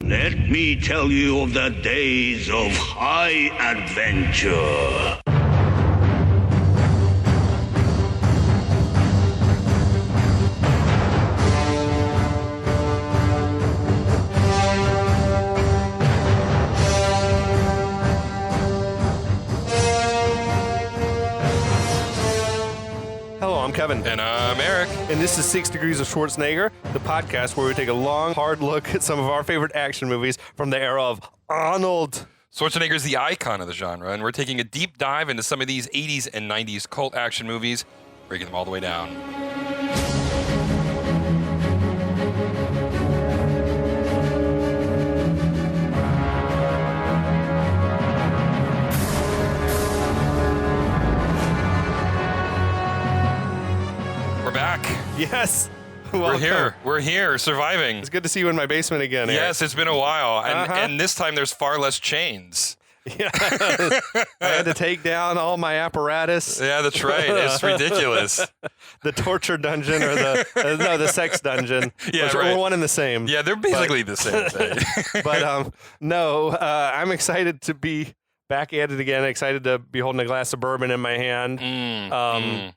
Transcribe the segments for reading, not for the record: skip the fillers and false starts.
Let me tell you of the days of high adventure. Hello, I'm Kevin. And I'm Eric. And this is 6 Degrees of Schwarzenegger, the podcast where we take a long, hard look at some of our favorite action movies from the era of Arnold. Schwarzenegger is the icon of the genre, and we're taking a deep dive into some of these 80s and 90s cult action movies, breaking them all the way down. We're back. Yes. We're here, surviving. It's good to see you in my basement again, Eric. Yes, it's been a while, and this time there's far less chains. Yeah. I had to take down all my apparatus. Yeah, that's right. It's ridiculous. The torture dungeon or the sex dungeon. Yeah, which right. are one and the same. Yeah, they're basically the same thing. But I'm excited to be back at it again. Excited to be holding a glass of bourbon in my hand.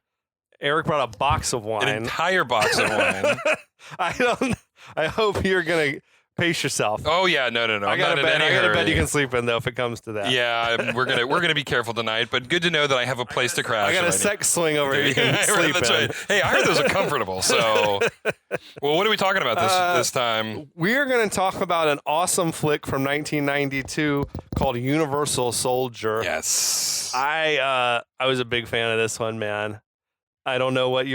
Eric brought a box of wine. An entire box of wine. I hope you're gonna pace yourself. Oh yeah, no. I got a bed you can sleep in though if it comes to that. Yeah, we're gonna be careful tonight, but good to know that I have a place to crash. I got a sex swing over here you can sleep that's in. Right. Hey, I heard those are comfortable. So, well, what are we talking about this time? We're gonna talk about an awesome flick from 1992 called Universal Soldier. Yes. I was a big fan of this one, man. I don't know do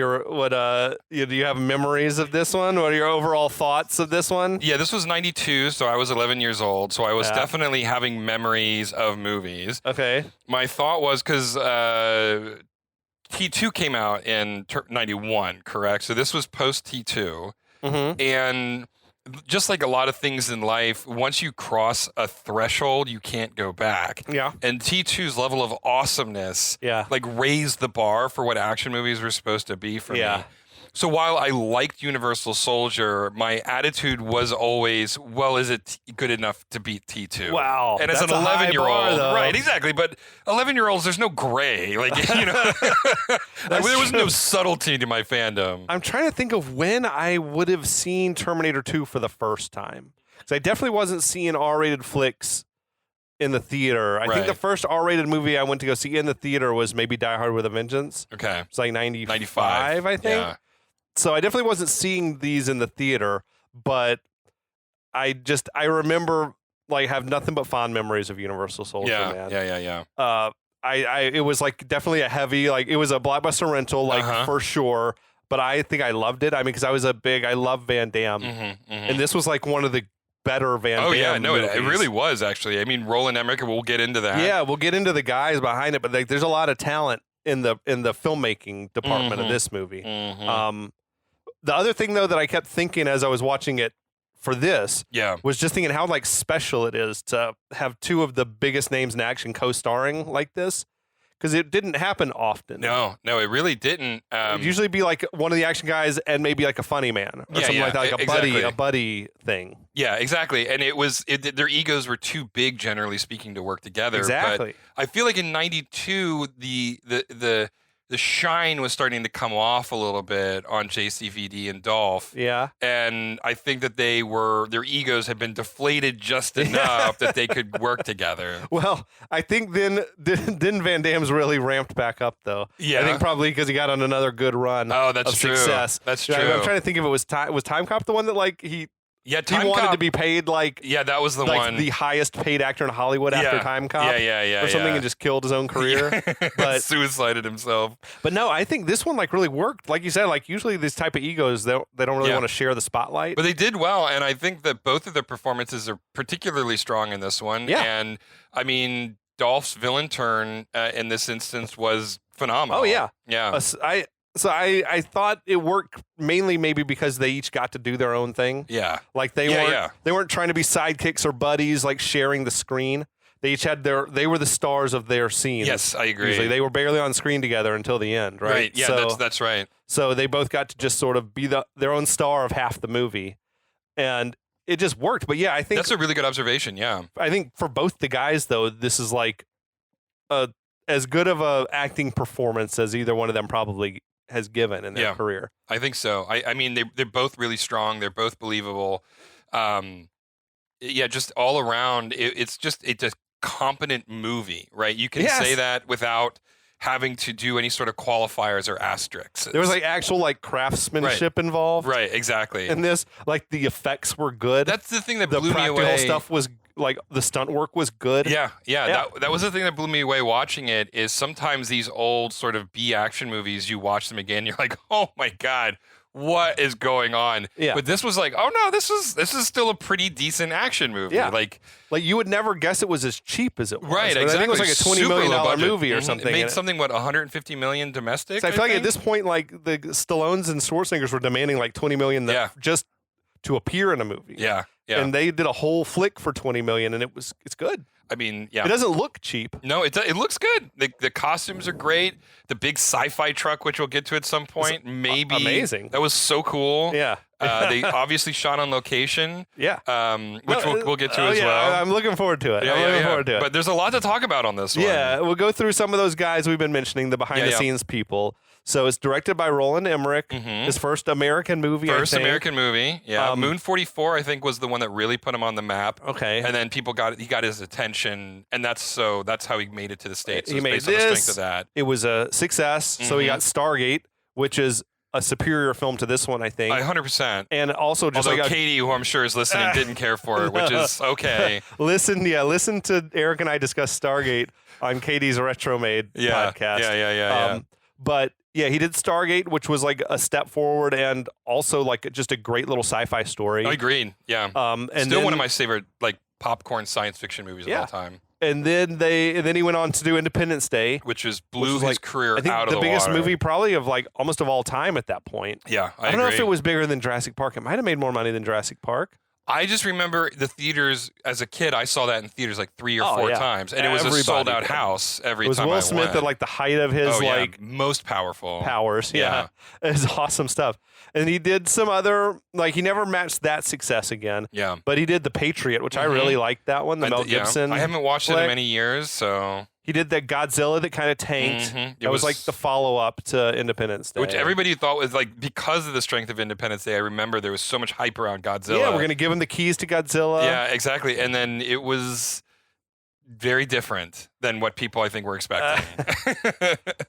you have memories of this one? What are your overall thoughts of this one? Yeah, this was 92, so I was 11 years old, so I was definitely having memories of movies. Okay. My thought was, because T2 came out in 91, correct? So this was post T2, and just like a lot of things in life, once you cross a threshold, you can't go back. Yeah. And T2's level of awesomeness, like raised the bar for what action movies were supposed to be for me. So while I liked Universal Soldier, my attitude was always, well, is it good enough to beat T2? Wow. And as an 11-year-old, right, exactly. But 11-year-olds, there's no gray. Like, there was no subtlety to my fandom. I'm trying to think of when I would have seen Terminator 2 for the first time. Because I definitely wasn't seeing R-rated flicks in the theater. I think the first R-rated movie I went to go see in the theater was maybe Die Hard with a Vengeance. Okay. It's like 95, I think. Yeah. So I definitely wasn't seeing these in the theater, but I remember like have nothing but fond memories of Universal Soldier, man. Yeah. It was like definitely a heavy, like it was a Blockbuster rental, like for sure. But I think I loved it. I mean, because I love Van Damme, and this was like one of the better Van Damme. Oh yeah, no, movies. it really was actually. I mean, Roland Emmerich. We'll get into that. Yeah, we'll get into the guys behind it, but like, there's a lot of talent in the filmmaking department of this movie. The other thing, though, that I kept thinking as I was watching it for this was just thinking how, like, special it is to have two of the biggest names in action co-starring like this, because it didn't happen often. No, it really didn't. It'd usually be, like, one of the action guys and maybe, like, a funny man or something like that, like a buddy thing. Yeah, exactly. And their egos were too big, generally speaking, to work together. Exactly. But I feel like in 92, the shine was starting to come off a little bit on JCVD and Dolph. Yeah. And I think that their egos had been deflated just enough that they could work together. Well, I think then Van Damme's really ramped back up, though. Yeah. I think probably because he got on another good run of success. That's true. I'm trying to think if it was Time Cop the one that, like, he wanted to be paid like that was the one, the highest paid actor in Hollywood after Time Cop, or something, and just killed his own career, but suicided himself. But no, I think this one like really worked. Like you said, like usually these type of egos they don't really want to share the spotlight, but they did well, and I think that both of their performances are particularly strong in this one. Yeah. And I mean, Dolph's villain turn in this instance was phenomenal. Oh yeah, yeah. So I thought it worked mainly maybe because they each got to do their own thing. Yeah. Like they weren't trying to be sidekicks or buddies, like sharing the screen. They each had they were the stars of their scenes. Yes, I agree. Usually they were barely on screen together until the end, right? Right. Yeah, that's right. So they both got to just sort of be their own star of half the movie. And it just worked. But yeah, I think that's a really good observation. Yeah, I think for both the guys though, this is like as good of a acting performance as either one of them probably has given in their career. I think so. I mean, they're both really strong. They're both believable. Just all around, it's a competent movie, right? You can say that without having to do any sort of qualifiers or asterisks. There was like actual like craftsmanship involved. Right, exactly. In this, like the effects were good. That's the thing that blew me away. The practical stuff was like the stunt work was good. Yeah. That was the thing that blew me away watching it. Is sometimes these old sort of B action movies, you watch them again, you're like, oh my God, what is going on? Yeah. But this was like, oh no, this is still a pretty decent action movie. Yeah. Like you would never guess it was as cheap as it was. Right, exactly. I think it was like a $20 million movie or something. It made something, what, $150 million domestic? So I feel like at this point, like the Stallones and Schwarzeneggers were demanding like $20 million just to appear in a movie. Yeah. And they did a whole flick for $20 million, and it's good. I mean, yeah. It doesn't look cheap. No, it looks good. The costumes are great. The big sci-fi truck, which we'll get to at some point, maybe amazing. That was so cool. Yeah. They obviously shot on location. Yeah. Which we'll get to as well. I'm looking forward to it. I'm looking forward to it. But there's a lot to talk about on this one. Yeah, we'll go through some of those guys we've been mentioning, the behind-the-scenes people. So it's directed by Roland Emmerich, his first American movie, American movie, yeah. Moon 44, I think, was the one that really put him on the map. Okay. And then he got his attention, and that's how he made it to the States. He made based on the strength of that. It was a success, so he got Stargate, which is a superior film to this one, I think. 100%. And also just although Katie, who I'm sure is listening, didn't care for it, which is okay. Listen to Eric and I discuss Stargate on Katie's Retromade podcast. Yeah. But yeah, he did Stargate, which was like a step forward and also like just a great little sci-fi story. I agreed. Yeah. And still one of my favorite like popcorn science fiction movies of all time. And then he went on to do Independence Day, which blew his career out of the water. The biggest movie probably of like almost of all time at that point. Yeah, I don't know if it was bigger than Jurassic Park. It might have made more money than Jurassic Park. I just remember the theaters as a kid. I saw that in theaters like 3 or 4 times, and it was a sold-out house every time. It was Will Smith at like the height of his most powerful powers. Yeah, it's awesome stuff. And he did some other he never matched that success again. Yeah, but he did The Patriot, which I really liked that one. The Mel Gibson. I haven't watched it in many years, so. He did that Godzilla that kind of tanked. It was like the follow-up to Independence Day. Which everybody thought was like, because of the strength of Independence Day, I remember there was so much hype around Godzilla. Yeah, we're going to give him the keys to Godzilla. Yeah, exactly. And then it was very different than what people, I think, were expecting.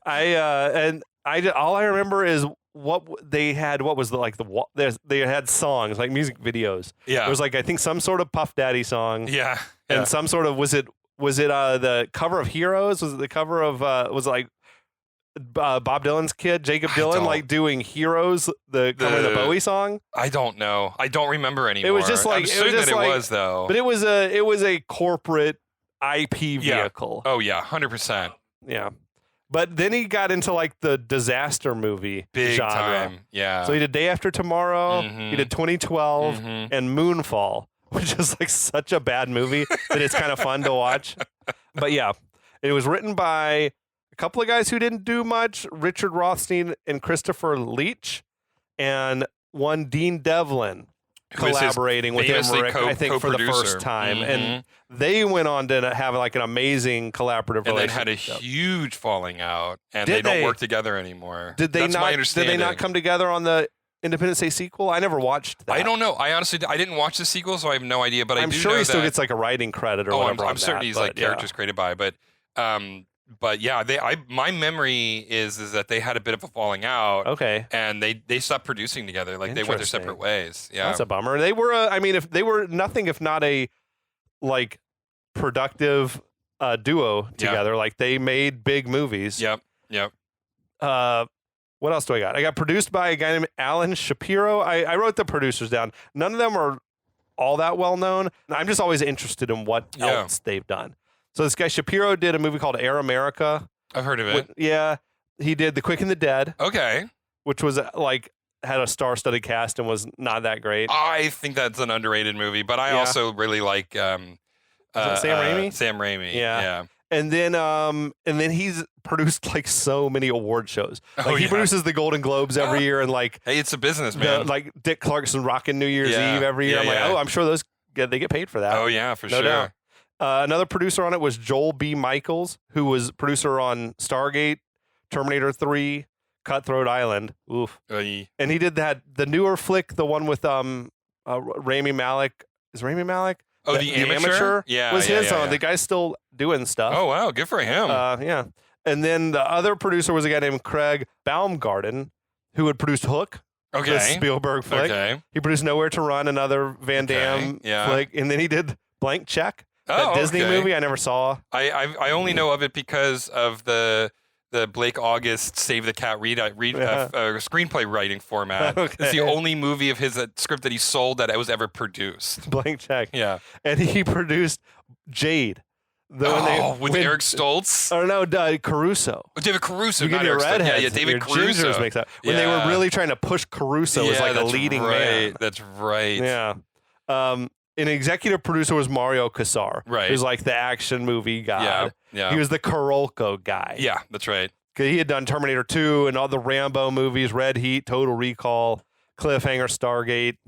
All I remember is what they had. What was they had songs, like music videos. Yeah. There was like, I think, some sort of Puff Daddy song. Yeah. And some sort of, was it the cover of Heroes? Was it the cover of was it like Bob Dylan's kid, Jacob Dylan, like doing Heroes, the cover of the Bowie song? I don't know. I don't remember anymore. It was just like it was though. But it was a corporate IP vehicle. Oh yeah, 100%. Yeah. But then he got into like the disaster movie big genre. Time. Yeah. So he did Day After Tomorrow, he did 2012, and Moonfall, which is like such a bad movie that it's kind of fun to watch. But yeah, it was written by a couple of guys who didn't do much, Richard Rothstein and Christopher Leach, and one Dean Devlin collaborating with Emmerich, I think, for the first time. And they went on to have like an amazing collaborative relationship. And then had a huge falling out, and they don't work together anymore. That's my understanding. Did they not come together on the Independence Day sequel? I never watched that. I don't know. I honestly, I didn't watch the sequel, so I have no idea. But I'm sure he still gets like a writing credit or whatever. I'm certain he's like characters created by. But yeah, my memory is that they had a bit of a falling out. Okay. And they stopped producing together. Like they went their separate ways. Yeah. That's a bummer. They were if they were nothing if not a like productive duo together. Like they made big movies. Yep. What else do I got? I got produced by a guy named Alan Shapiro. I wrote the producers down. None of them are all that well known. I'm just always interested in what else they've done. So this guy Shapiro did a movie called Air America. I've heard of it. He did The Quick and the Dead. Okay. Which was like had a star-studded cast and was not that great. I think that's an underrated movie, but I also really like Sam Raimi? Sam Raimi. Yeah. And then he's produced like so many award shows. Like he produces the Golden Globes every year, and like hey, it's a business, man. Like Dick Clarkson rocking New Year's Eve every year. I'm like, I'm sure they get paid for that. Oh yeah, for no sure. Doubt. Another producer on it was Joel B. Michaels, who was producer on Stargate, Terminator 3, Cutthroat Island. Oof. And he did the newer flick, the one with Rami Malek. Is Rami Malek? Oh, the Amateur? Yeah, was his on. The guy's still doing stuff. Oh, wow. Good for him. Yeah. And then the other producer was a guy named Craig Baumgarten, who had produced Hook, the Spielberg flick. Okay. He produced Nowhere to Run, another Van Damme flick. And then he did Blank Check, that Disney movie I never saw. I only know of it because of the Blake August Save the Cat screenplay writing format. It's the only movie of his script that he sold that was ever produced. Blank Check. Yeah. And he produced Jade. With Eric Stoltz? Or no, Caruso. David Caruso, you not Eric Stoltz. Yeah, David Caruso. Makes that. When they were really trying to push Caruso as like a leading man. That's right. Yeah. An executive producer was Mario Kassar. Right. Who's like the action movie guy. Yeah. He was the Karolko guy. Yeah, that's right. He had done Terminator 2 and all the Rambo movies, Red Heat, Total Recall, Cliffhanger, Stargate.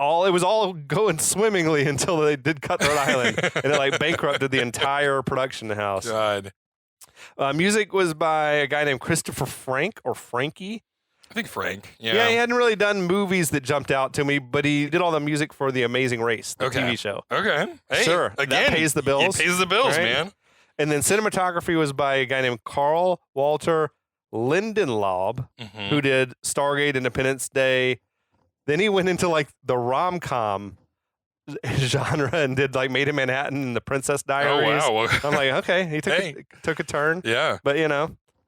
It was all going swimmingly until they did Cutthroat Island, and it like bankrupted the entire production house. God. Music was by a guy named Christopher Frank or Frankie. I think Frank. Yeah. Yeah, he hadn't really done movies that jumped out to me, but he did all the music for The Amazing Race, the TV show. Okay. Hey, sure. Again, that pays the bills. It pays the bills, right? man. And then cinematography was by a guy named Carl Walter Lindenlaub, who did Stargate, Independence Day. Then he went into like the rom-com genre and did like Made in Manhattan and The Princess Diaries. Oh, wow. I'm like, okay, he took a turn. Yeah. But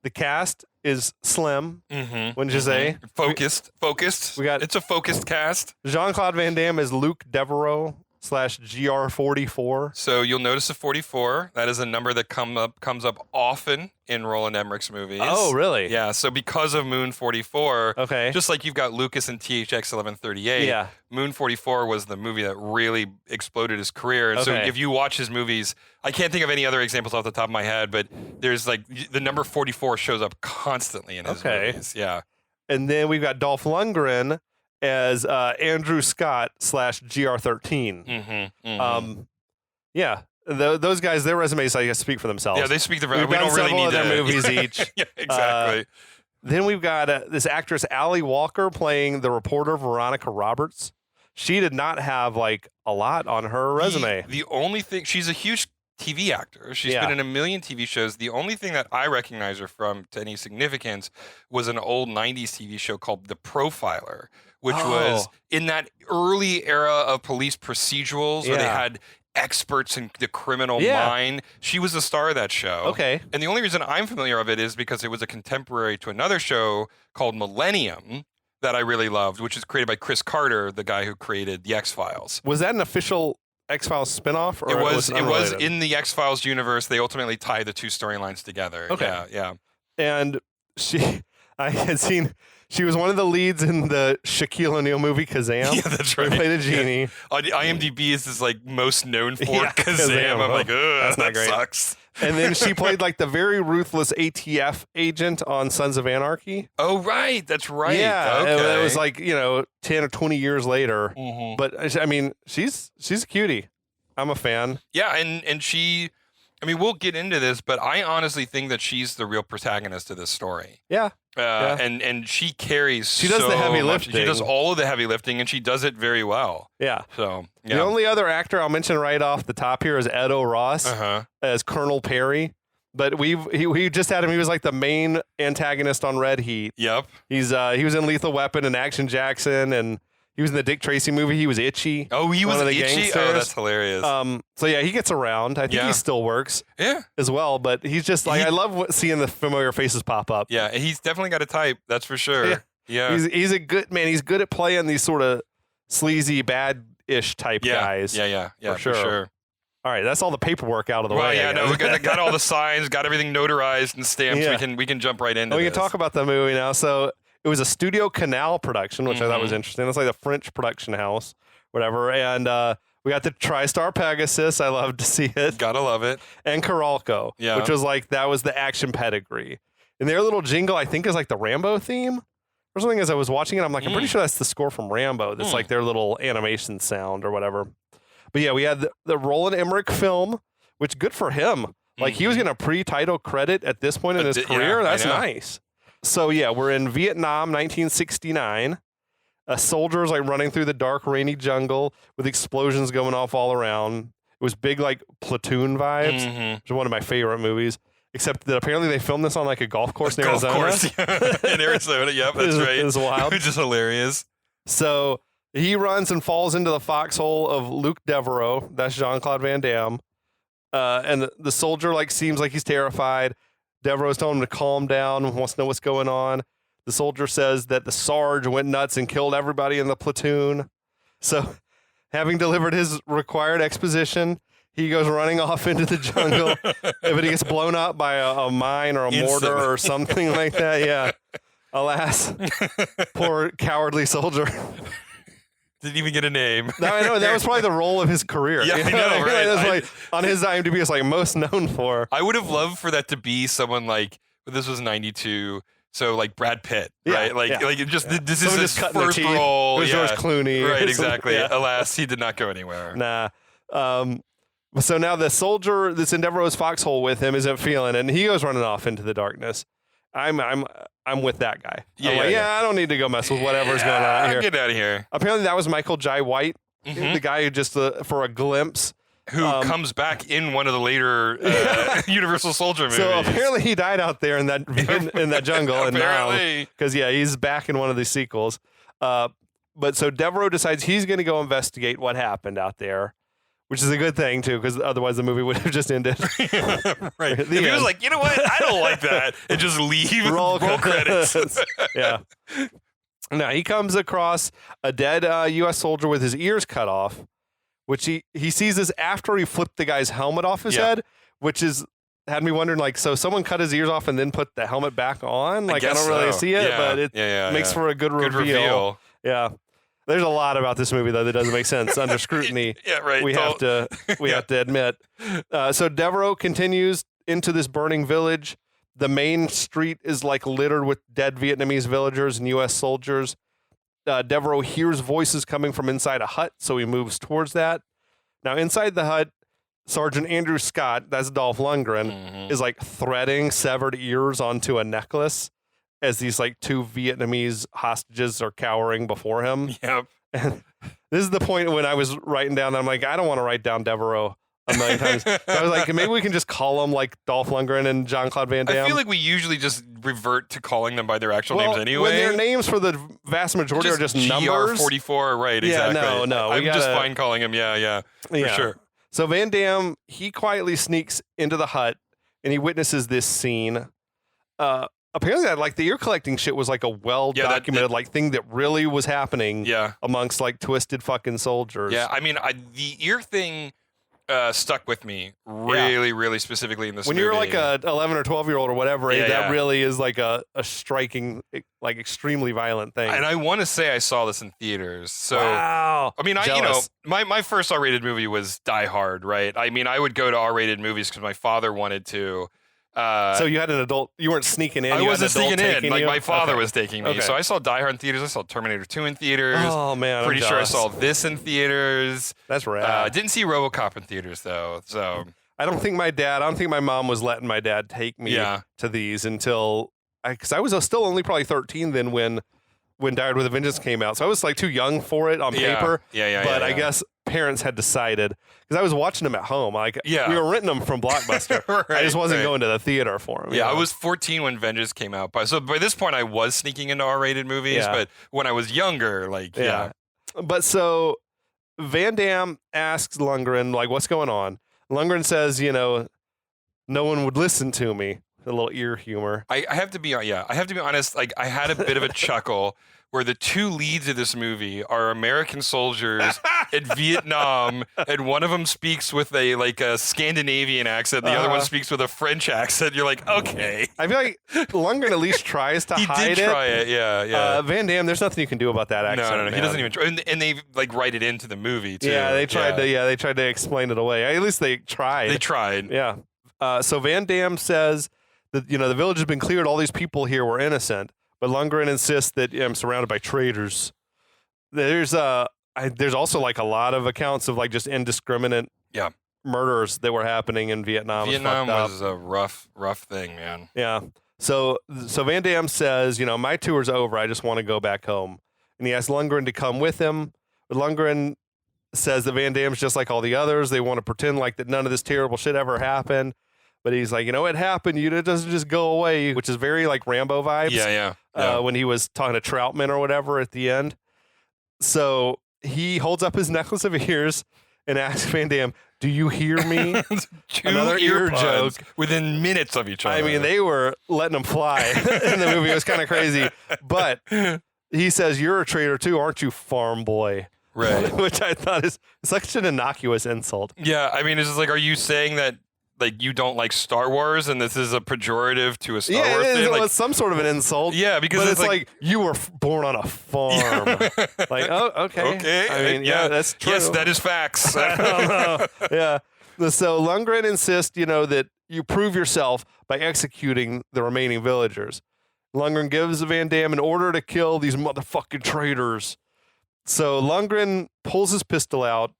the cast is slim. Wouldn't you say? Focused. It's a focused cast. Jean-Claude Van Damme is Luke Devereaux /GR44. So you'll notice a 44. That is a number that comes up often in Roland Emmerich's movies. Oh, really? Yeah. So because of Moon 44, just like you've got Lucas and THX 1138, Moon 44 was the movie that really exploded his career. And so if you watch his movies, I can't think of any other examples off the top of my head, but there's like the number 44 shows up constantly in his movies. Yeah. And then we've got Dolph Lundgren as Andrew Scott /GR13. Those guys, their resumes, I guess, speak for themselves. Yeah, they speak. We don't really need their movies each. Yeah, exactly. Then we've got this actress, Allie Walker, playing the reporter Veronica Roberts. She did not have like a lot on her resume. The only thing, she's a huge TV actor. She's been in a million TV shows. The only thing that I recognize her from to any significance was an old 90s TV show called The Profiler, which was in that early era of police procedurals where they had experts in the criminal mind. She was the star of that show. Okay. And the only reason I'm familiar of it is because it was a contemporary to another show called Millennium that I really loved, which is created by Chris Carter, the guy who created The X-Files. Was that an official X-Files spinoff? Or it was in the X-Files universe. They ultimately tied the two storylines together. Okay. Yeah. And I had seen, she was one of the leads in the Shaquille O'Neal movie Kazam. Yeah, that's right. She played a genie. On IMDb is like most known for Kazam. I'm like, ugh, that sucks. And then she played like the very ruthless ATF agent on Sons of Anarchy. Oh, right. That's right. Yeah. Okay. It was like, 10 or 20 years later. But I mean, she's a cutie. I'm a fan. Yeah. And she, we'll get into this, but I honestly think that she's the real protagonist of this story. Yeah. And she carries She does the heavy lifting. She does all of the heavy lifting, and she does it very well. Yeah. So the only other actor I'll mention right off the top here is Ed O'Ross as Colonel Perry. But we just had him. He was like the main antagonist on Red Heat. Yep. He was in Lethal Weapon and Action Jackson, and he was in the Dick Tracy movie. He was Itchy. Oh, he was one of the Itchy? gangsters. Oh, that's hilarious. So yeah, he gets around. I think he still works. Yeah. As well, but he's just like, I love seeing the familiar faces pop up. Yeah, he's definitely got a type. That's for sure. Yeah. He's a good man. He's good at playing these sort of sleazy, bad-ish type guys. Yeah. For sure. All right, that's all the paperwork out of the way. Well, yeah, no, we got all the signs, got everything notarized and stamped. Yeah. We can jump right into We can talk about the movie now. So it was a Studio Canal production, which I thought was interesting. It's like a French production house, whatever. And We got the TriStar Pegasus. I love to see it. Gotta love it. And Coralco, which was like, that was the action pedigree. And their little jingle, I think, is like the Rambo theme or something. As I was watching it, I'm like, I'm pretty sure that's the score from Rambo. That's like their little animation sound or whatever. But yeah, we had the Roland Emmerich film, which good for him. Like he was getting a pre-title credit at this point in his career. That's nice. So yeah, we're in Vietnam, 1969. A soldier's like running through the dark, rainy jungle with explosions going off all around. It was big, like Platoon vibes, which is one of my favorite movies. Except that apparently they filmed this on like a golf course in Arizona. In Arizona, yep, that's right. It was wild. Which is hilarious. So he runs and falls into the foxhole of Luc Devereaux. That's Jean-Claude Van Damme. And the soldier like seems like he's terrified. Devereaux's telling him to calm down, wants to know what's going on. The soldier says that the Sarge went nuts and killed everybody in the platoon. So, having delivered his required exposition, he goes running off into the jungle. But he gets blown up by a mine or a mortar or something like that. Yeah. Alas, poor cowardly soldier. Didn't even get a name. No, I know. That was probably the role of his career. Yeah, I know, right? That's like, on his IMDb, it's like most known for. I would have loved for that to be someone like, this was 92. So like Brad Pitt, right? Like it just this is his first role. It was George Clooney, right? Exactly. Alas, he did not go anywhere. Nah. So now the soldier that's in Devereaux's foxhole with him isn't feeling it, and he goes running off into the darkness. I'm with that guy. I don't need to go mess with whatever's going on here. Get out of here. Apparently that was Michael Jai White, the guy who just for a glimpse. Who comes back in one of the later Universal Soldier movies. So apparently he died out there in that jungle. Apparently. Because he's back in one of these sequels. But so Devereaux decides he's going to go investigate what happened out there, which is a good thing too, because otherwise the movie would have just ended. Right. If he was like, you know what, I don't like that, and just leave. Roll credits. Yeah. Now he comes across a dead U.S. soldier with his ears cut off. Which he sees this after he flipped the guy's helmet off his head, which had me wondering, like, so someone cut his ears off and then put the helmet back on? Like, I don't really see it, but it makes for a good reveal. Yeah. There's a lot about this movie, though, that doesn't make sense under scrutiny. Right. We have to admit. So Devereaux continues into this burning village. The main street is, like, littered with dead Vietnamese villagers and U.S. soldiers. Devereaux hears voices coming from inside a hut, so he moves towards that. Now, inside the hut, Sergeant Andrew Scott, that's Dolph Lundgren, is like threading severed ears onto a necklace as these like two Vietnamese hostages are cowering before him. Yep. And this is the point when I was writing down, I'm like, I don't want to write down Devereaux a million times. So I was like, maybe we can just call them like Dolph Lundgren and Jean-Claude Van Damme. I feel like we usually just revert to calling them by their actual names anyway. When their names for the vast majority are just numbers. GR44, right, exactly. No. I'm just fine calling him, for sure. So Van Damme, he quietly sneaks into the hut and he witnesses this scene. Apparently that like the ear collecting shit was like a well-documented like thing that really was happening amongst like twisted fucking soldiers. Yeah, I mean, the ear thing stuck with me really specifically in this movie. When you're like a 11 or 12-year-old or whatever, that really is like a striking, like extremely violent thing. And I want to say I saw this in theaters. So, wow. I mean, my first R-rated movie was Die Hard, right? I mean, I would go to R-rated movies because my father wanted to. So you had an adult, you weren't sneaking in. I wasn't sneaking in. Like my father was taking me. Okay. So I saw Die Hard in theaters. I saw Terminator 2 in theaters. Oh man, pretty sure I saw this in theaters. That's rad. Didn't see RoboCop in theaters though. So I don't think my mom was letting my dad take me to these until because I was still only probably 13 then when Die Hard with a Vengeance came out. So I was like too young for it on paper. But I guess parents had decided because I was watching them at home. Like we were renting them from Blockbuster. I just wasn't going to the theater for them. Yeah, I was 14 when Vengeance came out. So by this point, I was sneaking into R-rated movies. But when I was younger, But so Van Damme asks Lundgren like, "What's going on?" Lundgren says, "No one would listen to me." A little ear humor. I have to be honest. Like I had a bit of a chuckle where the two leads of this movie are American soldiers in Vietnam, and one of them speaks with a Scandinavian accent, and the other one speaks with a French accent. You're like, okay. I feel like Lundgren at least tries to hide it. He did try it, yeah. Van Damme, there's nothing you can do about that accent. No, he doesn't even try. And they wrait it into the movie too. Yeah, they tried to explain it away. At least they tried. They tried. Yeah. So Van Damme says that the village has been cleared. All these people here were innocent, but Lundgren insists that I'm surrounded by traitors. There's also like a lot of accounts of like just indiscriminate murders that were happening in Vietnam. Vietnam was a rough thing, man. Yeah. So Van Damme says, my tour's over. I just want to go back home. And he asks Lundgren to come with him. But Lundgren says that Van Damme's just like all the others. They want to pretend like that none of this terrible shit ever happened. But he's like, it happened. It doesn't just go away, which is very like Rambo vibes. Yeah. When he was talking to Troutman or whatever at the end. So he holds up his necklace of ears and asks Van Damme, "Do you hear me?" Another ear joke within minutes of each other. I mean, they were letting them fly in the movie. It was kind of crazy. But he says, "You're a traitor too, aren't you, farm boy?" Right. Which I thought is such an innocuous insult. Yeah, I mean, it's just like, are you saying that like you don't like Star Wars and this is a pejorative to a Star Wars thing? It like, was some sort of an insult. Yeah, because it's like you were born on a farm. Like, oh, okay. Okay. I mean, yeah, that's true. Yes, that is facts. I don't know. Yeah. So Lundgren insists, that you prove yourself by executing the remaining villagers. Lundgren gives Van Damme an order to kill these motherfucking traitors. So Lundgren pulls his pistol out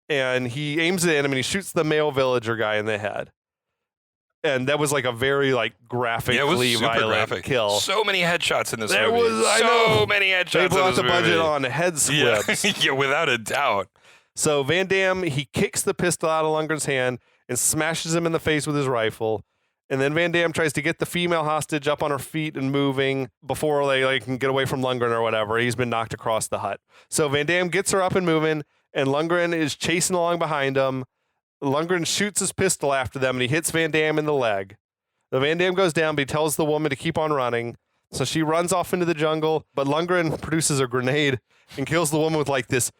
and he aims it at him and he shoots the male villager guy in the head. And that was like a very graphically violent kill. So many headshots in this movie. Many headshots. They brought the budget on head squibs. Yeah, without a doubt. So Van Damme, he kicks the pistol out of Lundgren's hand and smashes him in the face with his rifle. And then Van Damme tries to get the female hostage up on her feet and moving before they can get away from Lundgren or whatever. He's been knocked across the hut. So Van Damme gets her up and moving, and Lundgren is chasing along behind him. Lundgren shoots his pistol after them, and he hits Van Damme in the leg. The Van Damme goes down, but he tells the woman to keep on running. So she runs off into the jungle, but Lundgren produces a grenade and kills the woman with this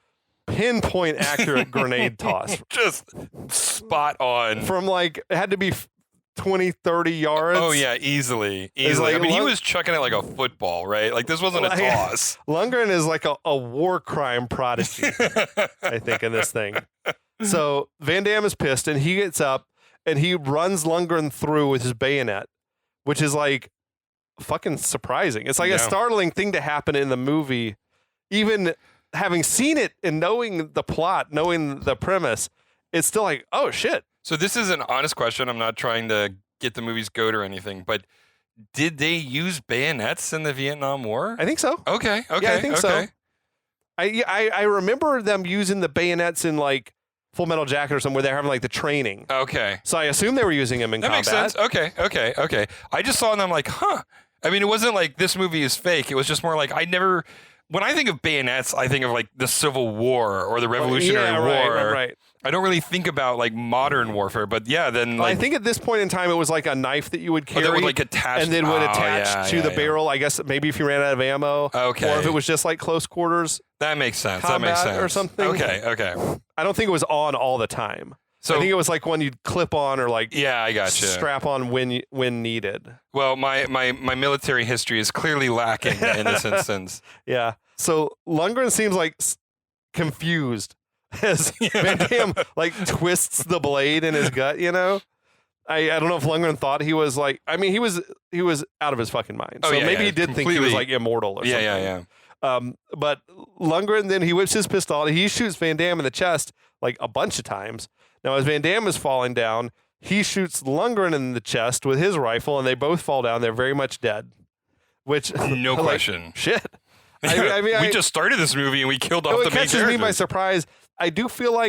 pinpoint accurate grenade toss. Just spot on. From it had to be 20, 30 yards. Oh, yeah, easily. I mean, he was chucking it like a football, right? Like, this wasn't a toss. Lundgren is like a war crime prodigy, I think, in this thing. So Van Damme is pissed, and he gets up, and he runs Lundgren through with his bayonet, which is, fucking surprising. It's a startling thing to happen in the movie. Even having seen it and knowing the plot, knowing the premise, it's still like, oh, shit. So this is an honest question. I'm not trying to get the movie's goat or anything, but did they use bayonets in the Vietnam War? I think so. Okay. Yeah, I think so. I remember them using the bayonets in Full Metal Jacket or somewhere. They're having the training. Okay. So I assume they were using them in combat. That makes sense. Okay. I just saw them huh. I mean, it wasn't like this movie is fake. It was just more when I think of bayonets, I think of the Civil War or the Revolutionary War. Right. I don't really think about modern warfare, but yeah, then I think at this point in time it was a knife that you would carry, that would attach, and then would attach to the barrel. I guess maybe if you ran out of ammo, okay, or if it was just close quarters. That makes sense. Or something. Okay. I don't think it was on all the time. So I think it was one you'd clip on or I gotcha. Strap on when needed. Well, my military history is clearly lacking in this instance. Yeah. So Lundgren seems confused as Van Damme twists the blade in his gut. I don't know if Lundgren thought he was he was out of his fucking mind. So maybe he did think he was immortal or something. Yeah. But Lundgren, then he whips his pistol out. He shoots Van Damme in the chest a bunch of times. Now, as Van Damme is falling down, he shoots Lundgren in the chest with his rifle, and they both fall down. They're very much dead. Which no question. Shit. We just started this movie and we killed off the main characters. It catches me by surprise. I do feel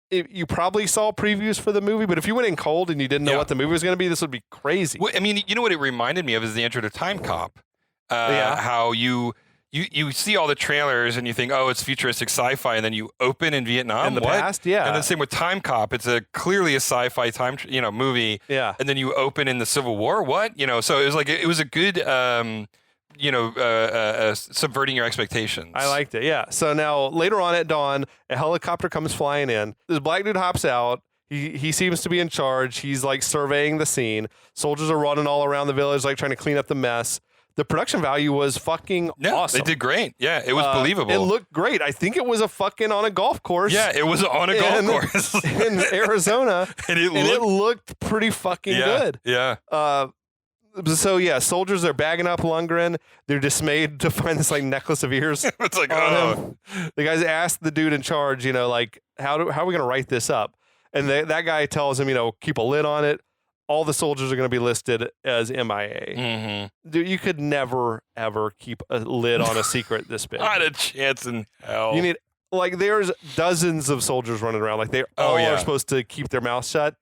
you probably saw previews for the movie, but if you went in cold and you didn't know what the movie was going to be, this would be crazy. Well, I mean, you know what it reminded me of is the intro to Time Cop. How you see all the trailers and you think, oh, it's futuristic sci-fi, and then you open in Vietnam. In the past, yeah. And then same with Time Cop. It's clearly a sci-fi movie. Yeah. And then you open in the Civil War. What? So it was it was a good subverting your expectations. I liked it, yeah. So now, later on at dawn, a helicopter comes flying in. This black dude hops out. He seems to be in charge. He's, like, surveying the scene. Soldiers are running all around the village, like, trying to clean up the mess. The production value was fucking awesome. They did great. Yeah, it was believable. It looked great. I think it was on a golf course. Yeah, it was on a golf course. in Arizona. And it looked pretty fucking good. Yeah. So, yeah, soldiers are bagging up Lundgren. They're dismayed to find this, like, necklace of ears. It's like, him. The guys asked the dude in charge, like, how are we going to write this up? And that guy tells him, keep a lid on it. All the soldiers are going to be listed as MIA. Mm-hmm. Dude, you could never, ever keep a lid on a secret this big. Not a chance in hell. You need, like, there's dozens of soldiers running around. Like, they all are supposed to keep their mouth shut.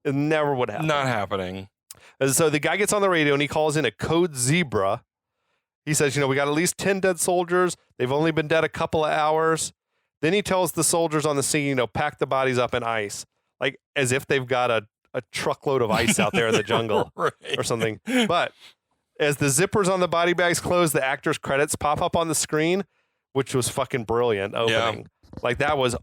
It never would happen. Not happening. And so the guy gets on the radio and he calls in a code zebra. He says, we got at least 10 dead soldiers. They've only been dead a couple of hours. Then he tells the soldiers on the scene, pack the bodies up in ice. Like, as if they've got a truckload of ice out there in the jungle or something. But as the zippers on the body bags close, the actors' credits pop up on the screen, which was fucking brilliant opening. Yeah. Like, that was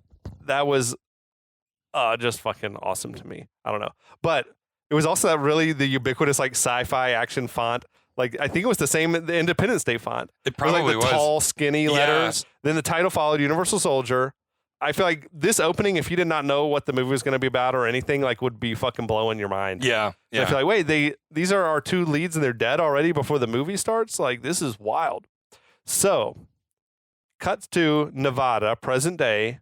just fucking awesome to me. I don't know. But it was also the ubiquitous, like, sci-fi action font. Like, I think it was the same, the Independence Day font. It probably was. Tall, skinny letters. Then the title followed Universal Soldier. I feel like this opening, if you did not know what the movie was going to be about or anything, like, would be fucking blowing your mind. Yeah. I feel like, wait, these are our two leads and they're dead already before the movie starts? Like, this is wild. So, cuts to Nevada, present day.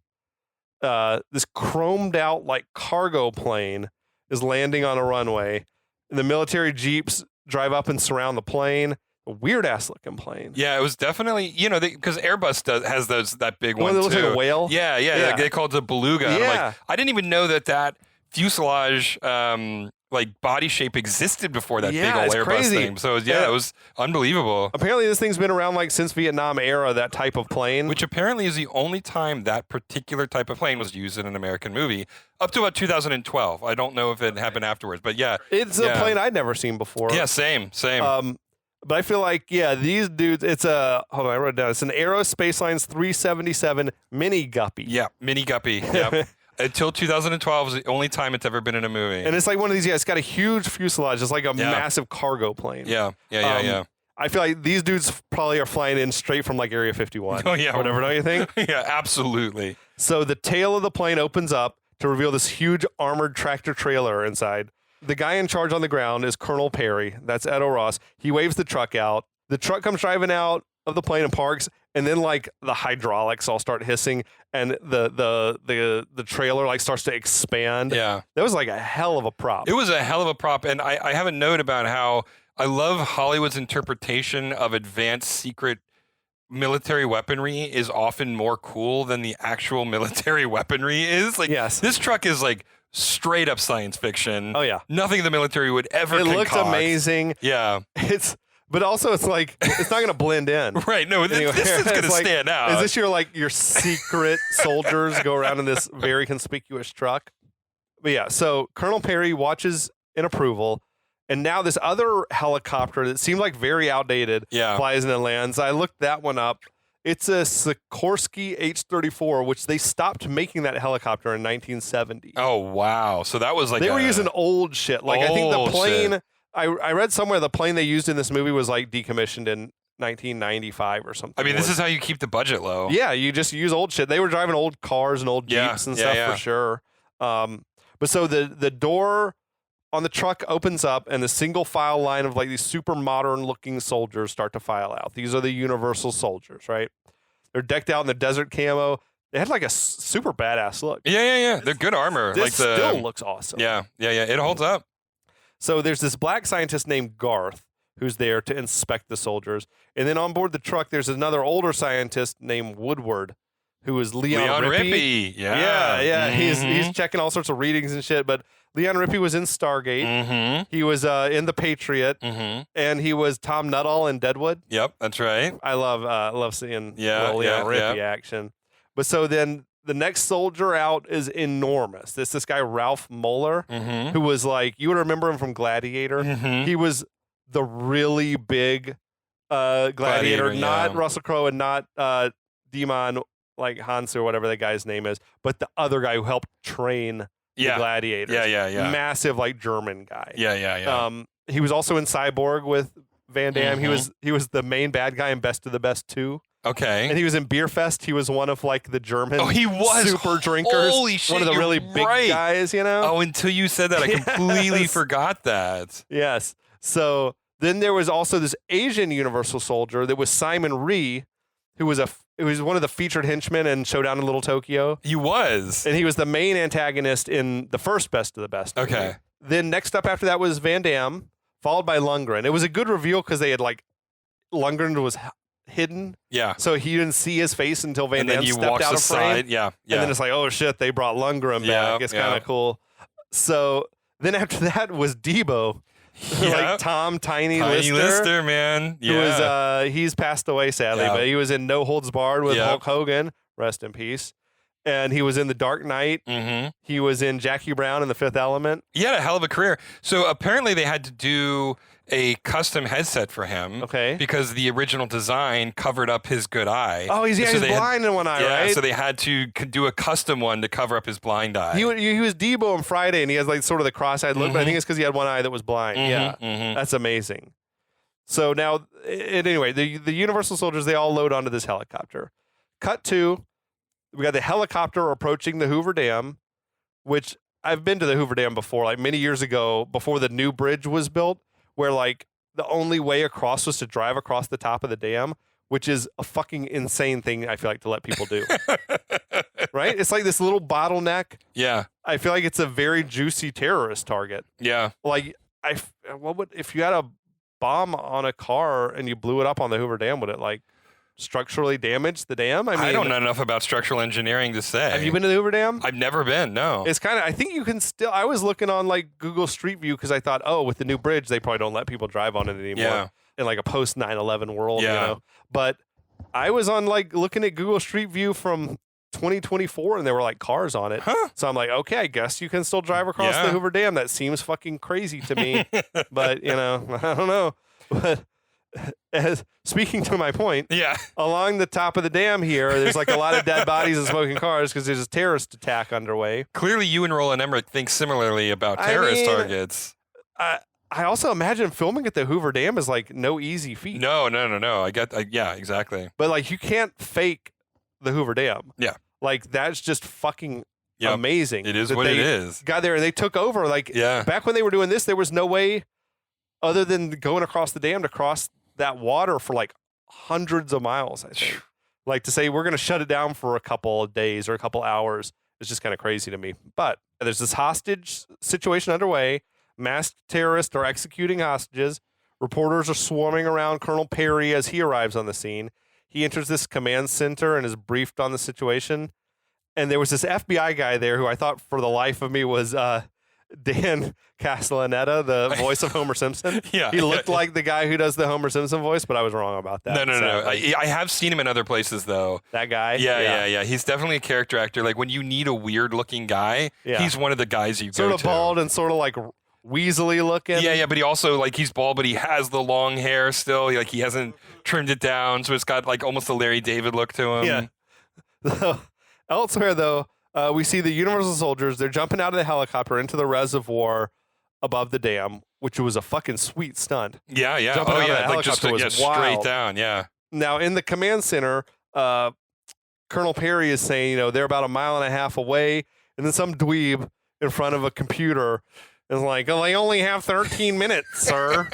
This chromed out, like, cargo plane is landing on a runway. And the military jeeps drive up and surround the plane. A weird ass looking plane. Yeah, it was definitely, because Airbus has that big one that too. looks like a whale. Yeah. They call it the beluga. Yeah. I'm like, I didn't even know that fuselage body shape existed before that big old Airbus crazy. thing. So it was unbelievable. Apparently this thing's been around, like, since Vietnam era, that type of plane. Which apparently is the only time that particular type of plane was used in an American movie. Up to about 2012. I don't know if it happened afterwards, but yeah. It's a plane I'd never seen before. Yeah, same. But I feel like, these dudes, hold on, I wrote it down. It's an Aerospace Lines 377 Mini Guppy. Yeah, Mini Guppy. Yeah. Until 2012 was the only time it's ever been in a movie. And it's like one of these, it's got a huge fuselage. It's like a massive cargo plane. Yeah. I feel like these dudes probably are flying in straight from, like, Area 51. Oh, yeah. Whatever, don't you think? Yeah, absolutely. So the tail of the plane opens up to reveal this huge armored tractor trailer inside. The guy in charge on the ground is Colonel Perry. That's Ed O'Ross. He waves the truck out. The truck comes driving out of the plane and parks, and then, like, the hydraulics all start hissing, and the trailer, like, starts to expand. Yeah. That was, like, a hell of a prop. It was a hell of a prop, and I have a note about how I love Hollywood's interpretation of advanced secret military weaponry is often more cool than the actual military weaponry is. Like, this truck is, like, straight up science fiction. Oh, yeah. Nothing the military would ever concoct. It looked amazing. Yeah. But also, it's like, it's not going to blend in. Right. No, this is going to stand out. Is this your secret soldiers go around in this very conspicuous truck? But yeah, so Colonel Perry watches in approval, and now this other helicopter that seemed like very outdated flies in and lands. I looked that one up. It's a Sikorsky H-34, which they stopped making that helicopter in 1970. Oh, wow. So that was like they were using old shit. Like, I think the plane... I read somewhere the plane they used in this movie was, like, decommissioned in 1995 or something. I mean, this is how you keep the budget low. Yeah, you just use old shit. They were driving old cars and old Jeeps and stuff for sure. But so the door on the truck opens up, and the single file line of, like, these super modern looking soldiers start to file out. These are the Universal Soldiers, right? They're decked out in the desert camo. They had, like, a super badass look. Yeah. They're good armor. This still looks awesome. Yeah. It holds up. So there's this black scientist named Garth who's there to inspect the soldiers. And then on board the truck, there's another older scientist named Woodward, who is Leon Rippey. Yeah. Mm-hmm. He's checking all sorts of readings and shit. But Leon Rippey was in Stargate. Mm-hmm. He was in The Patriot. Mm-hmm. And he was Tom Nuttall in Deadwood. Yep, that's right. I love seeing Leon Rippey action. But so then the next soldier out is enormous. This guy, Ralph Moeller, who was like, you would remember him from Gladiator. Mm-hmm. He was the really big Gladiator, not Russell Crowe and not Demon, like Hans or whatever that guy's name is, but the other guy who helped train the Gladiators. Yeah. Massive, like, German guy. Yeah. He was also in Cyborg with Van Damme. He was the main bad guy in Best of the Best 2. Okay. And he was in Beer Fest. He was one of, like, the German super drinkers. Holy shit, one of the really big guys, you know? Oh, until you said that, I completely forgot that. Yes. So then there was also this Asian Universal Soldier that was Simon Rhee, who was one of the featured henchmen in Showdown in Little Tokyo. He was. And he was the main antagonist in the first Best of the Best. Okay. Movie. Then next up after that was Van Damme, followed by Lundgren. It was a good reveal because they had, like, Lundgren was hidden. Yeah. So he didn't see his face until Van Damme stepped out of frame. Yeah. And then it's like, oh shit, they brought Lundgren back. It's kind of cool. So then after that was Debo. Like Tom Tiny Lister, man. Who was he's passed away sadly, but he was in No Holds Barred with Hulk Hogan. Rest in peace. And he was in The Dark Knight. He was in Jackie Brown in The Fifth Element. He had a hell of a career. So apparently they had to do a custom headset for him. Okay. Because the original design covered up his good eye. Oh, he's blind in one eye, right? So they had to do a custom one to cover up his blind eye. He was Debo on Friday, and he has, like, sort of the cross-eyed look, but I think it's because he had one eye that was blind. That's amazing. So now, anyway, the Universal Soldiers, they all load onto this helicopter. Cut to, we got the helicopter approaching the Hoover Dam, which I've been to the Hoover Dam before, like many years ago, before the new bridge was built, where, like, the only way across was to drive across the top of the dam, which is a fucking insane thing, I feel like, to let people do. Right? It's like this little bottleneck. Yeah. I feel like it's a very juicy terrorist target. Yeah. Like, if you had a bomb on a car and you blew it up on the Hoover Dam, would it, like, structurally damage the dam? I mean, I don't know enough about structural engineering to say. Have you been to the Hoover Dam? I've never been, no. It's kind of, I think you can still, I was looking on, like, Google Street View because I thought, oh, with the new bridge, they probably don't let people drive on it anymore in, like, a post 9/11 world, you know? But I was on, like, looking at Google Street View from 2024 and there were, like, cars on it. So I'm like, okay, I guess you can still drive across the Hoover Dam. That seems fucking crazy to me. But, you know, I don't know. But as speaking to my point, along the top of the dam here, there's, like, a lot of dead bodies and smoking cars because there's a terrorist attack underway. Clearly, you and Roland Emmerich think similarly about terrorist targets. I also imagine filming at the Hoover Dam is, like, no easy feat. No. Yeah, exactly. But, like, you can't fake the Hoover Dam. Yeah. Like, that's just fucking amazing. It is what it is. Got there and they took over. Like, back when they were doing this, there was no way other than going across the dam to cross that water for, like, hundreds of miles, I think. Like, to say we're going to shut it down for a couple of days or a couple hours is just kind of crazy to me. But there's this hostage situation underway. Masked terrorists are executing hostages. Reporters are swarming around Colonel Perry as he arrives on the scene. He enters this command center and is briefed on the situation. And there was this FBI guy there who I thought for the life of me was Dan Castellaneta, the voice of Homer Simpson. He looked like the guy who does the Homer Simpson voice, but I was wrong about that. No. I have seen him in other places, though. That guy? Yeah. He's definitely a character actor. Like, when you need a weird-looking guy, he's one of the guys you go to. Sort of bald and sort of, like, weaselly looking. Yeah, but he also, like, he's bald, but he has the long hair still. Like, he hasn't trimmed it down, so it's got, like, almost a Larry David look to him. Yeah. Elsewhere, though, we see the Universal Soldiers. They're jumping out of the helicopter into the reservoir above the dam, which was a fucking sweet stunt. Yeah. Jumping out of the helicopter was straight down, Now, in the command center, Colonel Perry is saying, you know, they're about a mile and a half away, and then some dweeb in front of a computer is like, oh, they only have 13 minutes, sir.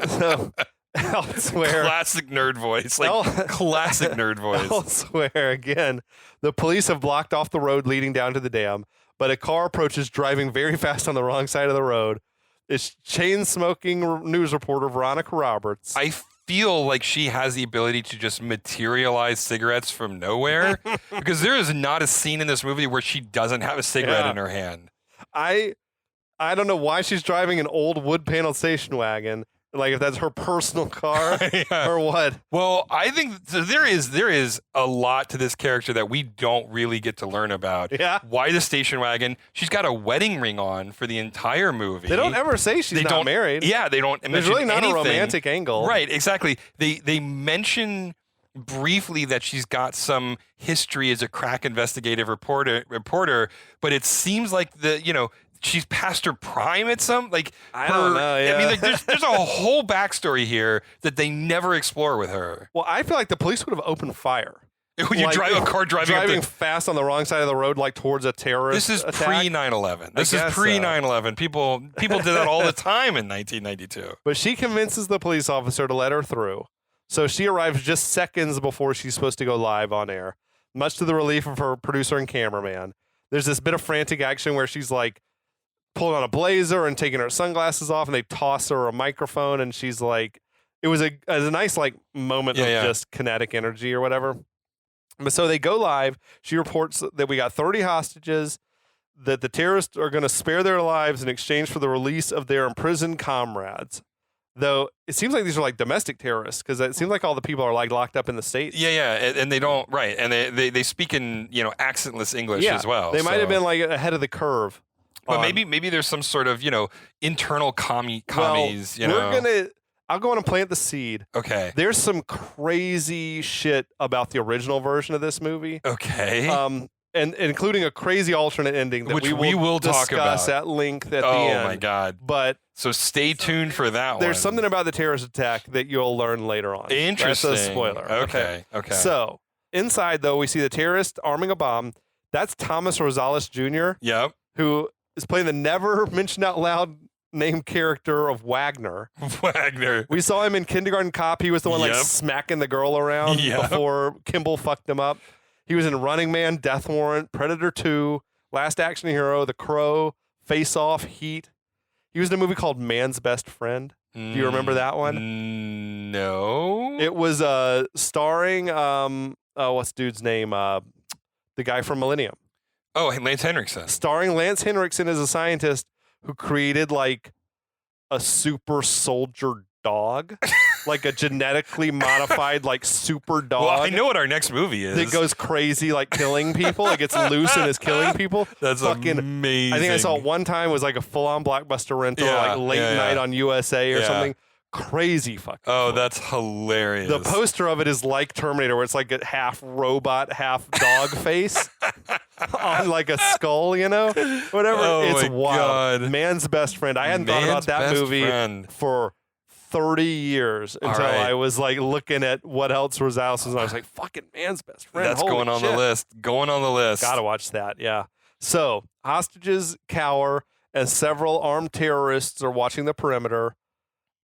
So, elsewhere. Classic nerd voice. Classic nerd voice. Elsewhere, again, the police have blocked off the road leading down to the dam, but a car approaches driving very fast on the wrong side of the road. It's chain-smoking news reporter Veronica Roberts. I feel like she has the ability to just materialize cigarettes from nowhere because there is not a scene in this movie where she doesn't have a cigarette in her hand. I don't know why she's driving an old wood-paneled station wagon. Like if that's her personal car or what? Well, I think so there is a lot to this character that we don't really get to learn about. Yeah. Why the station wagon? She's got a wedding ring on for the entire movie. They don't ever say she's not married. Yeah, they don't mention There's really not anything. a romantic angle. Right, exactly. They mention briefly that she's got some history as a crack investigative reporter, but it seems like she's past her prime at some I don't know. Yeah. I mean, there's a whole backstory here that they never explore with her. Well, I feel like the police would have opened fire. When you drive a car driving fast on the wrong side of the road, like towards a terrorist. This is attack. pre 9/11. This is pre 9/11. People did that all the time in 1992. But she convinces the police officer to let her through. So she arrives just seconds before she's supposed to go live on air, much to the relief of her producer and cameraman. There's this bit of frantic action where she's like pulling on a blazer and taking her sunglasses off, and they toss her a microphone, and she's like, it was a nice like moment of just kinetic energy or whatever. But so they go live. She reports that we got 30 hostages, that the terrorists are going to spare their lives in exchange for the release of their imprisoned comrades. Though it seems like these are like domestic terrorists, because it seems like all the people are like locked up in the States. Yeah, and they don't and they speak in accentless English as well. They might have been like ahead of the curve. But maybe there's some sort of internal commies. I'll go on and plant the seed. Okay. There's some crazy shit about the original version of this movie. Okay. And including a crazy alternate ending that which we will talk discuss about at length at the end. Oh my god! But so stay tuned for that one. There's something about the terrorist attack that you'll learn later on. Interesting. That's a spoiler. Okay. So inside though, we see the terrorist arming a bomb. That's Thomas Rosales Jr. Yep. Who is playing the never mentioned out loud named character of Wagner. Wagner. We saw him in Kindergarten Cop. He was the one like smacking the girl around before Kimball fucked him up. He was in Running Man, Death Warrant, Predator 2, Last Action Hero, The Crow, Face Off, Heat. He was in a movie called Man's Best Friend. Do you remember that one? No. It was starring what's dude's name? The guy from Millennium. Oh, Lance Henriksen. Starring Lance Henriksen as a scientist who created like a super soldier dog. Like a genetically modified, like super dog. Well, I know what our next movie is. That goes crazy, like killing people. It gets loose and is killing people. That's fucking amazing. I think I saw it one time. It was like a full-on Blockbuster rental, like late night on USA or something. Crazy fucking. Oh, cool. That's hilarious. The poster of it is like Terminator, where it's like a half robot, half dog face on like a skull, whatever. Oh, it's my wild. God. Man's Best Friend. I hadn't thought about that movie for 30 years until I was like looking at what else Rosales was, and I was like, fucking Man's Best Friend. That's Holy going on shit. the list. Going on the list. Gotta watch that, yeah. So, hostages cower, and several armed terrorists are watching the perimeter.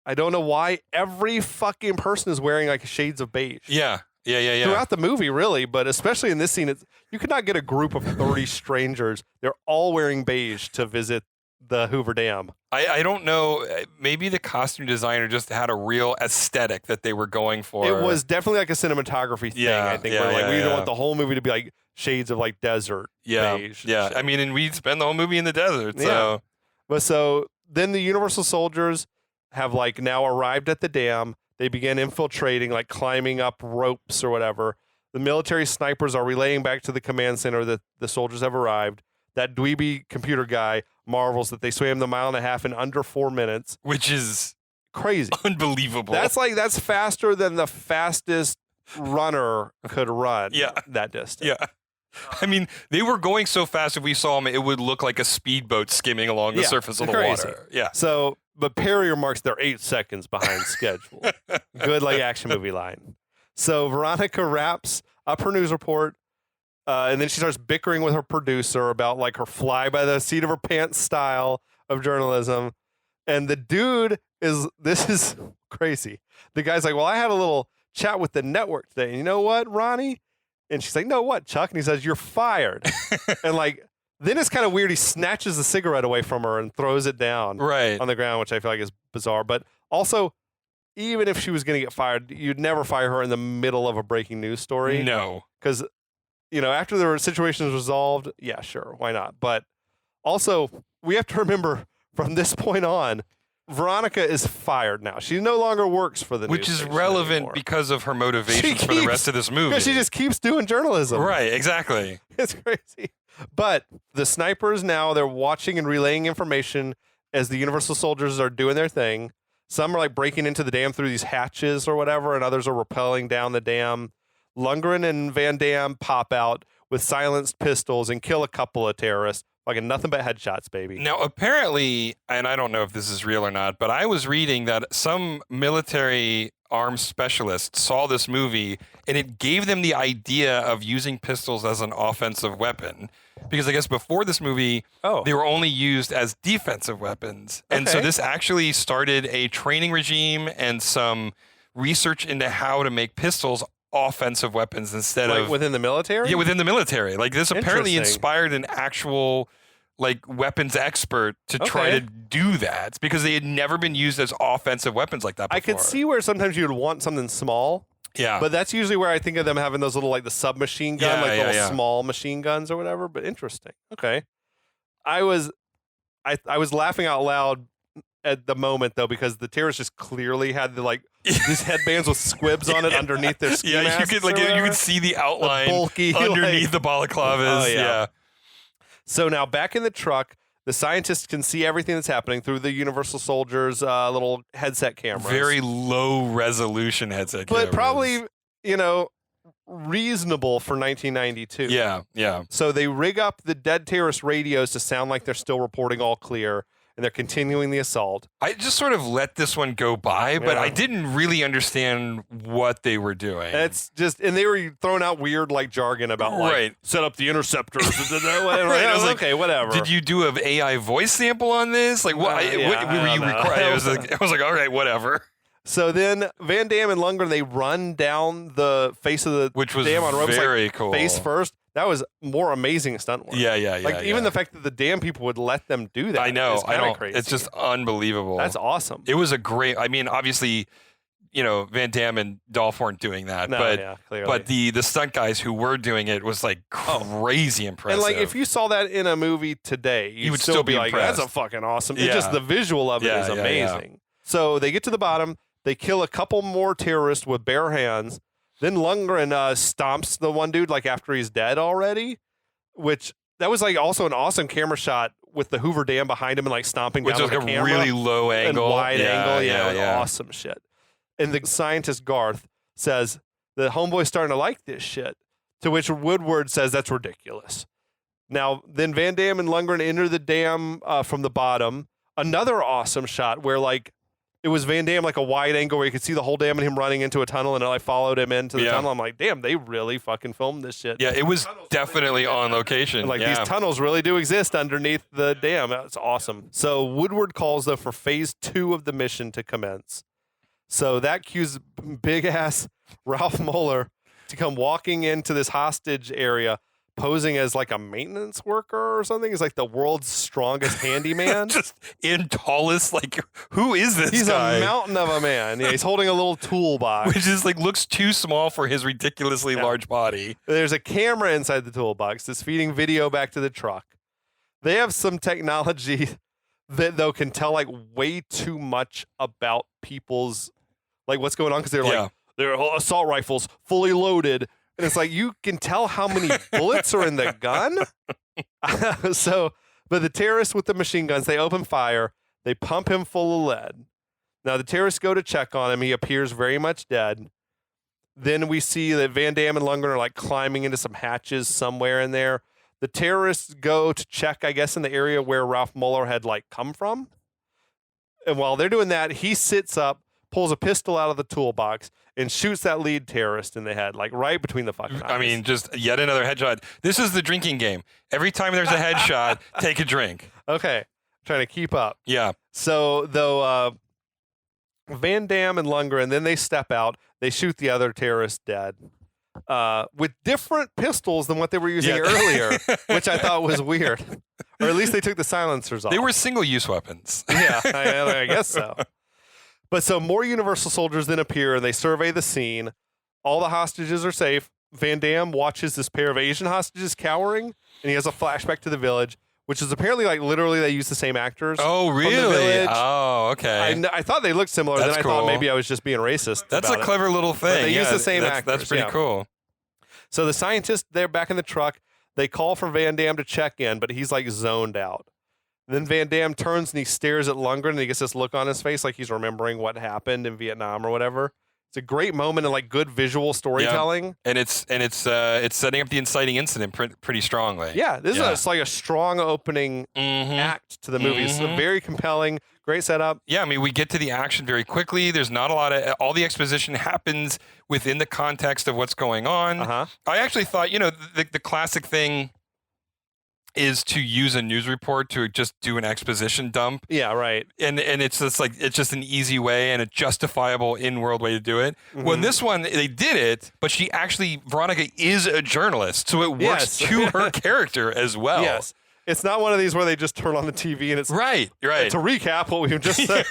I don't know why every fucking person is wearing like shades of beige. Yeah. Throughout the movie, really, but especially in this scene, you could not get a group of 30 strangers. They're all wearing beige to visit the Hoover Dam. I don't know. Maybe the costume designer just had a real aesthetic that they were going for. It was definitely like a cinematography thing, I think. Where like we didn't want the whole movie to be like shades of like desert beige. Yeah. I mean, and we'd spend the whole movie in the desert. So. Yeah. But so then the Universal soldiers have like now arrived at the dam. They begin infiltrating, like climbing up ropes or whatever. The military snipers are relaying back to the command center that the soldiers have arrived. That dweeby computer guy marvels that they swam the 1.5 miles in under 4 minutes. Which is crazy. Unbelievable. That's faster than the fastest runner could run that distance. Yeah. I mean, they were going so fast if we saw them, it would look like a speedboat skimming along the surface of the water. Yeah. So, but Perry remarks they're 8 seconds behind schedule. Good like action movie line. So Veronica wraps up her news report. And then she starts bickering with her producer about like her fly by the seat of her pants style of journalism. And the dude this is crazy. The guy's like, well, I had a little chat with the network today. And you know what, Ronnie? And she's like, no, what, Chuck? And he says, you're fired. And like, then it's kind of weird. He snatches the cigarette away from her and throws it down on the ground, which I feel like is bizarre. But also, even if she was going to get fired, you'd never fire her in the middle of a breaking news story. No. Because after the situation is resolved, yeah, sure, why not? But also, we have to remember from this point on, Veronica is fired now. She no longer works for the news Which is station relevant anymore. because of her motivations for the rest of this movie. Because she just keeps doing journalism. Right, exactly. It's crazy. But the snipers now, they're watching and relaying information as the Universal soldiers are doing their thing. Some are like breaking into the dam through these hatches or whatever, and others are rappelling down the dam. Lundgren and Van Damme pop out with silenced pistols and kill a couple of terrorists. Fucking nothing but headshots, baby. Now, apparently, and I don't know if this is real or not, but I was reading that some military arms specialists saw this movie and it gave them the idea of using pistols as an offensive weapon. Because I guess before this movie, they were only used as defensive weapons. And so this actually started a training regime and some research into how to make pistols offensive weapons instead of within the military? Yeah, within the military. Like this apparently inspired an actual like weapons expert to try to do that because they had never been used as offensive weapons like that before. I could see where sometimes you would want something small. Yeah. But that's usually where I think of them having those little, like the submachine gun, little small machine guns or whatever. But interesting. Okay. I was laughing out loud at the moment though because the terrorists just clearly had the these headbands with squibs on it underneath their ski masks. You could see the outline bulky, underneath the balaclavas. Oh, yeah. So now back in the truck, the scientists can see everything that's happening through the Universal Soldiers' little headset cameras. Very low resolution headset cameras. But probably, reasonable for 1992. Yeah. So they rig up the dead terrorist radios to sound like they're still reporting all clear, and they're continuing the assault. I just sort of let this one go by, but I didn't really understand what they were doing. It's just, and they were throwing out weird jargon about set up the interceptors. Whatever. I was like, okay, whatever. Did you do an AI voice sample on this? Like what? What were you recording? I was like, all right, whatever. So then Van Damme and Lundgren, they run down the face of the which was dam on ropes, very cool. Face first. That was more amazing stunt work. Yeah. Even the fact that the dam people would let them do that. I know. Is kind of crazy. It's just unbelievable. That's awesome. It was a great. I mean, obviously, Van Damme and Dolph weren't doing that, but the stunt guys who were doing it was like crazy impressive. And if you saw that in a movie today, you would still be like, impressed. "That's a fucking awesome." It's just the visual of it is amazing. Yeah. So they get to the bottom. They kill a couple more terrorists with bare hands. Then Lundgren stomps the one dude after he's dead already, which that was also an awesome camera shot with the Hoover Dam behind him and stomping down on the camera. Which was a really low angle. And wide angle. Yeah. Awesome shit. And the scientist Garth says, the homeboy's starting to like this shit, to which Woodward says that's ridiculous. Now, then Van Damme and Lundgren enter the dam from the bottom. Another awesome shot where it was Van Damme a wide angle where you could see the whole dam and him running into a tunnel, and it followed him into the tunnel. I'm like, damn, they really fucking filmed this shit. Yeah, it was definitely on location. And these tunnels really do exist underneath the dam. That's awesome. So Woodward calls though for phase 2 of the mission to commence. So that cues big ass Ralph Moeller to come walking into this hostage area, posing as a maintenance worker or something. He's the world's strongest handyman. Just in tallest, who is this He's guy? a mountain of a man. Yeah, he's holding a little toolbox. Which is looks too small for his ridiculously large body. There's a camera inside the toolbox that's feeding video back to the truck. They have some technology that, though, can tell way too much about people's, what's going on, because they're assault rifles fully loaded. And it's you can tell how many bullets are in the gun. But the terrorists with the machine guns, they open fire. They pump him full of lead. Now the terrorists go to check on him. He appears very much dead. Then we see that Van Damme and Lundgren are climbing into some hatches somewhere in there. The terrorists go to check, I guess, in the area where Ralph Moeller had come from. And while they're doing that, he sits up, pulls a pistol out of the toolbox, and shoots that lead terrorist in the head, right between the fucking eyes. I mean, just yet another headshot. This is the drinking game. Every time there's a headshot, take a drink. Okay. I'm trying to keep up. Yeah. So, though, Van Damme and Lundgren, then they step out. They shoot the other terrorist dead with different pistols than what they were using earlier, which I thought was weird. Or at least they took the silencers off. They were single-use weapons. Yeah, I guess so. But so more Universal soldiers then appear, and they survey the scene. All the hostages are safe. Van Damme watches this pair of Asian hostages cowering, and he has a flashback to the village which is apparently like literally they use the same actors. Oh, really? Oh, okay. I thought they looked similar. That's then I cool. thought maybe I was just being racist. That's a clever little thing. But they use the same actors. That's pretty cool. So the scientists, they're back in the truck. They call for Van Damme to check in, but he's like zoned out. Then Van Damme turns and he stares at Lundgren and he gets this look on his face like he's remembering what happened in Vietnam or whatever. It's a great moment and like good visual storytelling. Yeah. And it's setting up the inciting incident pretty strongly. Yeah, this is like a strong opening act to the movie. It's very compelling, great setup. Yeah, I mean, we get to the action very quickly. There's not a lot of all the exposition happens within the context of what's going on. I actually thought, the classic thing is to use a news report to just do an exposition dump. Yeah, right. And it's just an easy way and a justifiable in-world way to do it. Well, in this one, they did it, but Veronica is a journalist, so it works to her character as well. Yes. It's not one of these where they just turn on the TV and it's right. To recap what we just said,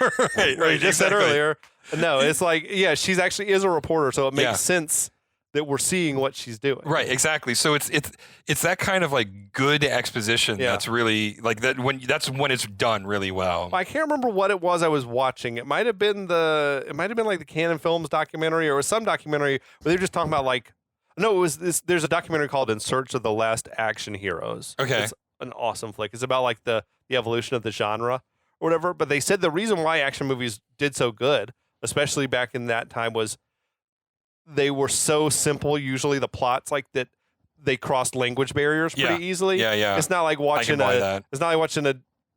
said earlier. No, it's like, she actually is a reporter, so it makes sense that we're seeing what she's doing. Right, exactly. So it's that kind of like good exposition that's really like that that's when it's done really well. I can't remember what it was I was watching. It might have been like the Canon Films documentary, or it was some documentary where they were just talking about like, no, it was this. There's a documentary called In Search of the Last Action Heroes. Okay. It's an awesome flick. It's about like the evolution of the genre or whatever. But they said the reason why action movies did so good, especially back in that time, was they were so simple. Usually the plots like that, they crossed language barriers pretty easily. Yeah. It's not like watching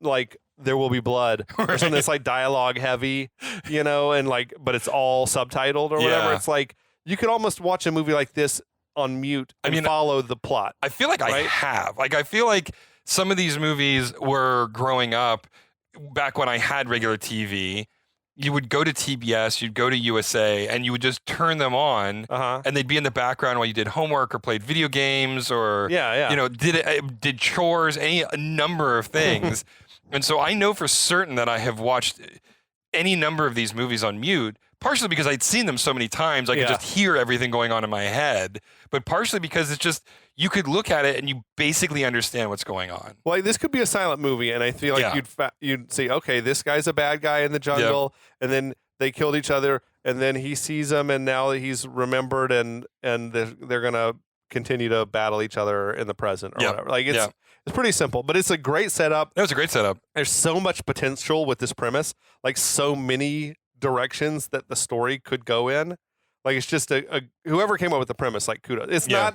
like There Will Be Blood or something that's like dialogue heavy, and like, but it's all subtitled or whatever. It's like you could almost watch a movie like this on mute and follow the plot. I feel like I have. Like, I feel like some of these movies were growing up back when I had regular TV. You would go to TBS, you'd go to USA, and you would just turn them on, and they'd be in the background while you did homework or played video games or did chores, a number of things. And so I know for certain that I have watched any number of these movies on mute, partially because I'd seen them so many times, I could just hear everything going on in my head, but partially because it's just, you could look at it and you basically understand what's going on. Well, this could be a silent movie, and I feel like you'd see, okay, this guy's a bad guy in the jungle, and then they killed each other, and then he sees them, and now he's remembered, and they're gonna continue to battle each other in the present or whatever. Like it's pretty simple, but it's a great setup. It was a great setup. There's so much potential with this premise, like so many directions that the story could go in. Like it's just whoever came up with the premise, like kudos. It's not,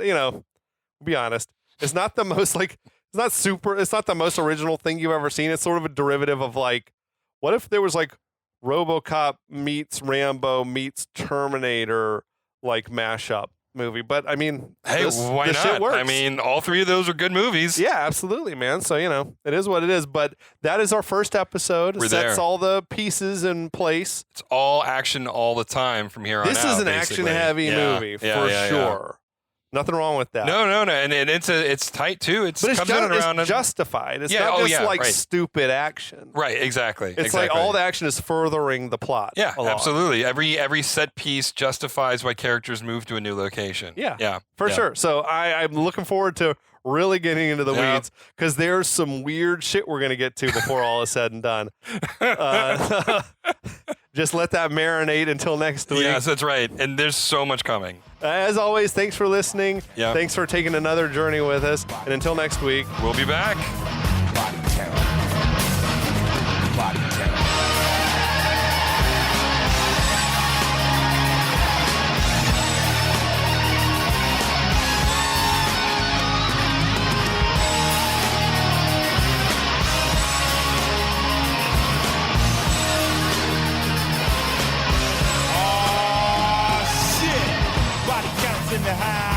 be honest, it's not the most like, it's not the most original thing you've ever seen. It's sort of a derivative of like, what if there was like RoboCop meets Rambo meets Terminator like mashup movie? But I mean, hey, why not? Shit works. I mean, all three of those are good movies. Yeah, absolutely, man. So it is what it is. But that is our first episode. We're Sets there. all the pieces in place. It's all action all the time from here on out. This is an action-heavy movie for sure. Nothing wrong with that. No, and it's tight too. It's justified. It's not just stupid action. Right, exactly. It's like all the action is furthering the plot. Yeah, along. Absolutely. Every set piece justifies why characters move to a new location. Yeah, for sure. So I'm looking forward to really getting into the weeds, because there's some weird shit we're gonna get to before all is said and done. Just let that marinate until next week. Yes, that's right. And there's so much coming. As always, thanks for listening. Yeah. Thanks for taking another journey with us. And until next week, we'll be back. Body count. Body count. In the house.